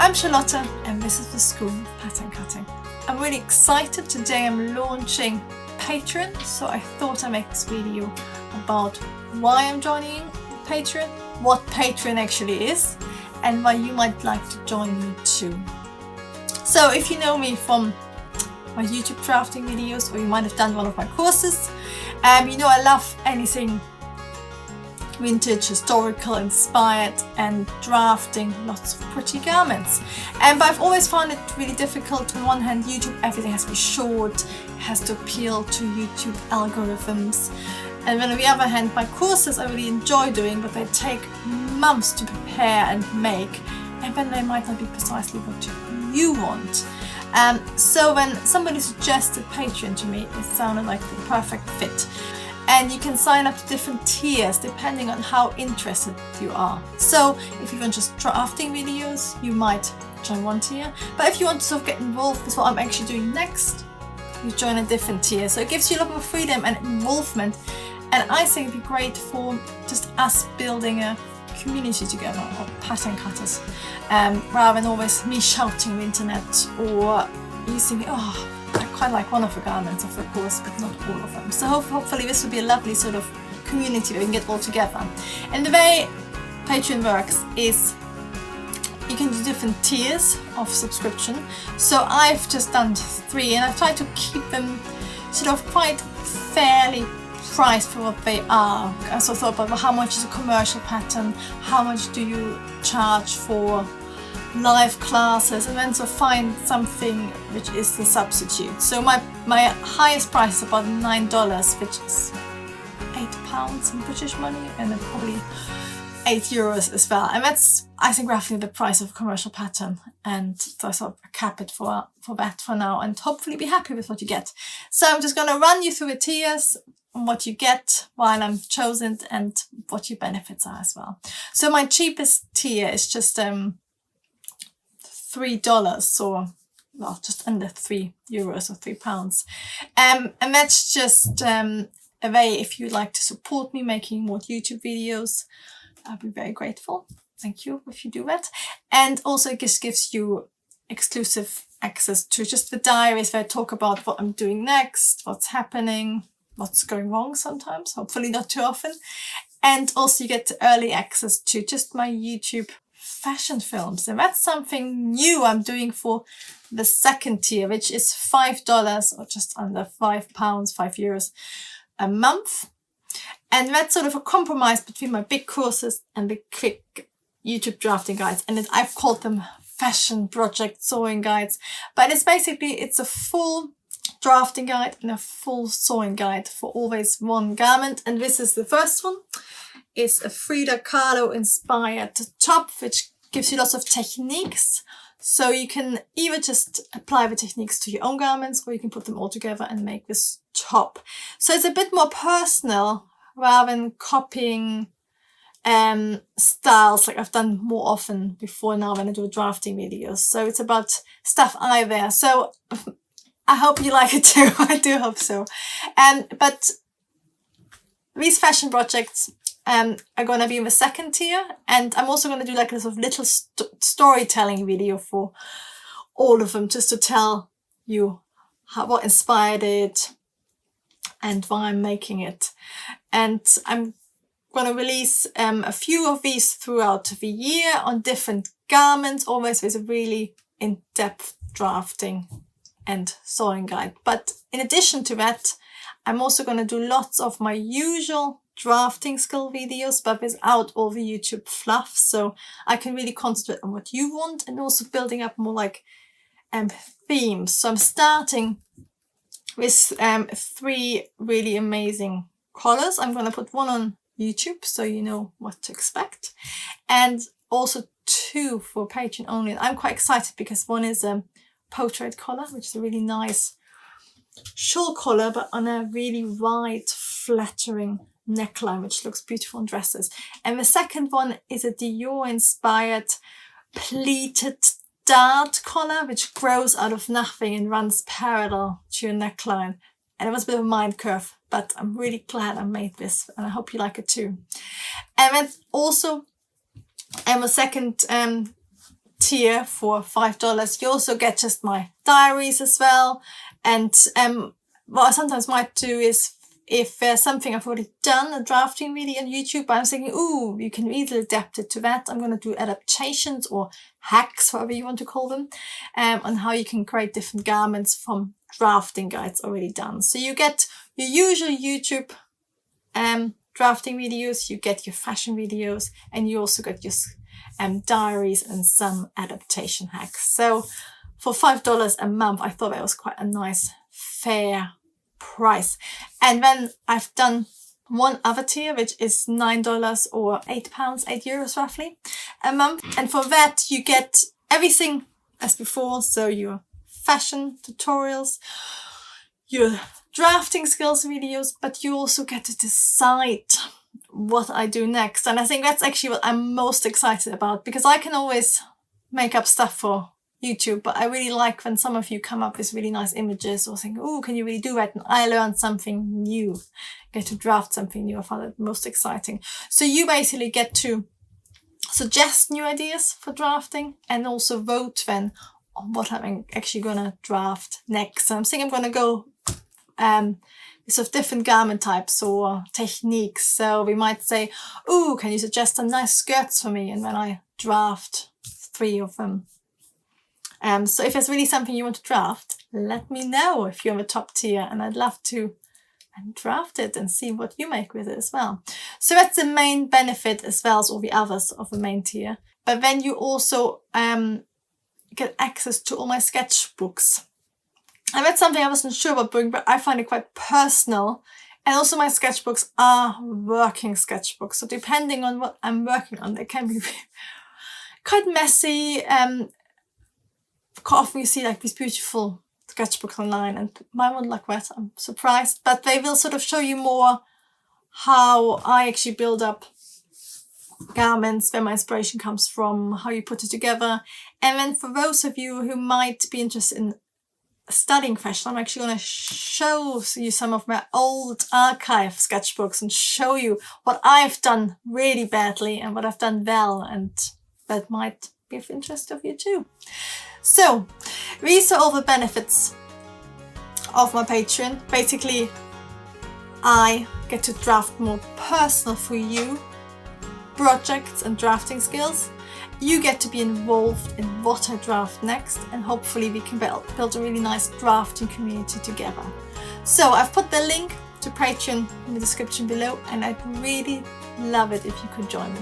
I'm Charlotte and this is the School of Pattern Cutting. I'm really excited. Today I'm launching Patreon, so I thought I'd make this video about why I'm joining Patreon, what Patreon actually is, and why you might like to join me too. So if you know me from my YouTube drafting videos, or you might have done one of my courses, you know I love anything vintage, historical, inspired, and drafting lots of pretty garments. But I've always found it really difficult. On one hand, YouTube, everything has to be short, it has to appeal to YouTube algorithms. And then on the other hand, my courses I really enjoy doing, but they take months to prepare and make, and then they might not be precisely what you want. So when somebody suggested Patreon to me, it sounded like the perfect fit. And you can sign up to different tiers depending on how interested you are. So if you want just drafting videos, you might join one tier. But if you want to sort of get involved with what I'm actually doing next, you join a different tier. So it gives you a lot more freedom and involvement. And I think it'd be great for just us building a community together of pattern cutters, rather than always me shouting on the internet or you thinking, oh, I quite like one of the garments of the course, but not all of them. So hopefully this will be a lovely sort of community where we can get all together. And the way Patreon works is you can do different tiers of subscription. So I've just done 3 and I've tried to keep them sort of quite fairly priced for what they are. I also thought about, well, how much is a commercial pattern? How much do you charge for live classes, and then to find something which is the substitute. So my highest price is about $9, which is £8 in British money, and then probably €8 as well. And that's, I think, roughly the price of a commercial pattern. And so I sort of cap it for that for now, and hopefully be happy with what you get. So I'm just going to run you through the tiers and what you get while I'm chosen, and what your benefits are as well. So my cheapest tier is just $3, or well, just under €3 or £3. And that's just a way, if you'd like to support me making more YouTube videos, I'll be very grateful. Thank you if you do that. And also it just gives you exclusive access to just the diaries where I talk about what I'm doing next, what's happening, what's going wrong sometimes, hopefully not too often. And also you get early access to just my YouTube fashion films, and that's something new I'm doing for the second tier, which is $5 or just under £5, €5 a month. And that's sort of a compromise between my big courses and the quick YouTube drafting guides. And I've called them fashion project sewing guides, but it's a full drafting guide and a full sewing guide for always one garment. And this is the first one. It's a Frida Kahlo inspired top, which gives you lots of techniques. So you can either just apply the techniques to your own garments, or you can put them all together and make this top. So it's a bit more personal rather than copying styles like I've done more often before now when I do drafting videos. So it's about stuff I wear. So I hope you like it too. I do hope so. But these fashion projects are going to be in the second tier, and I'm also going to do like a sort of little storytelling video for all of them, just to tell you what inspired it and why I'm making it. And I'm going to release a few of these throughout the year on different garments, always with a really in-depth drafting and sewing guide. But in addition to that, I'm also going to do lots of my usual drafting skill videos, but without all the YouTube fluff, so I can really concentrate on what you want, and also building up more like themes. So I'm starting with 3 really amazing colors. I'm going to put one on YouTube so you know what to expect, and also 2 for Patreon only. I'm quite excited because one is a portrait collar, which is a really nice shawl collar, but on a really wide, flattering neckline, which looks beautiful in dresses. And the second one is a Dior-inspired pleated dart collar, which grows out of nothing and runs parallel to your neckline. And it was a bit of a mind curve, but I'm really glad I made this, and I hope you like it too. And then also, the second tier for $5, you also get just my diaries as well. And what I sometimes might do is, if there's something I've already done, a drafting video on YouTube, but I'm thinking, ooh, you can easily adapt it to that. I'm going to do adaptations or hacks, whatever you want to call them, on how you can create different garments from drafting guides already done. So you get your usual YouTube drafting videos, you get your fashion videos, and you also get your diaries and some adaptation hacks. So for $5 a month, I thought that was quite a nice, fair price. And then I've done one other tier, which is $9 or £8, €8 roughly a month. And for that, you get everything as before. So your fashion tutorials, your drafting skills videos, but you also get to decide what I do next. And I think that's actually what I'm most excited about, because I can always make up stuff for YouTube, but I really like when some of you come up with really nice images or think, oh, can you really do that? And I learned something new, get to draft something new. I found it most exciting. So you basically get to suggest new ideas for drafting and also vote then on what I'm actually going to draft next. So I'm thinking I'm going to go sort of different garment types or techniques. So we might say, oh, can you suggest some nice skirts for me? And then I draft 3 of them. So if there's really something you want to draft, let me know if you're in the top tier, and I'd love to draft it and see what you make with it as well. So that's the main benefit as well as all the others of the main tier. But then you also get access to all my sketchbooks. And that's something I wasn't sure about doing, but I find it quite personal. And also my sketchbooks are working sketchbooks. So depending on what I'm working on, they can be quite messy. Quite often you see like these beautiful sketchbooks online, and mine won't like that. I'm surprised, but they will sort of show you more how I actually build up garments, where my inspiration comes from, how you put it together. And then for those of you who might be interested in studying fashion, I'm actually going to show you some of my old archive sketchbooks and show you what I've done really badly and what I've done well, and that might be of interest of you too. So these are all the benefits of my Patreon. Basically, I get to draft more personal for you projects and drafting skills. You get to be involved in what I draft next, and hopefully we can build a really nice drafting community together. So I've put the link to Patreon in the description below, and I'd really love it if you could join me.